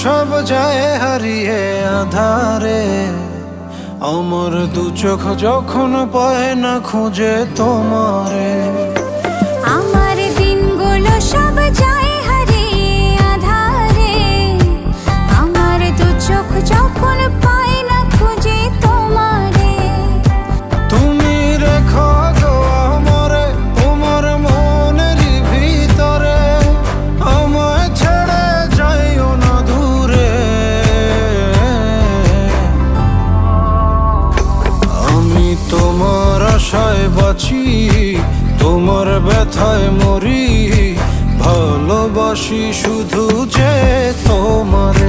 সব যায় হারিয়ে আধারে, আমার দু চোখ যখন পায় না খুঁজে তোমারে। আমার দিনগুলো সব যায় হারিয়ে আঁধারে, আমার দু চোখ যখন পায় না খুঁজে তোমারে। তুমি রেখো গো আমারে তোমার মনের ভিতরে, আমায় ছেড়ে যাইও না দূরে। আমি তোমার আশায় বাঁচি, তোমার ব্যথায় মরি, ভালোবাসি শুধু যে তোমারে।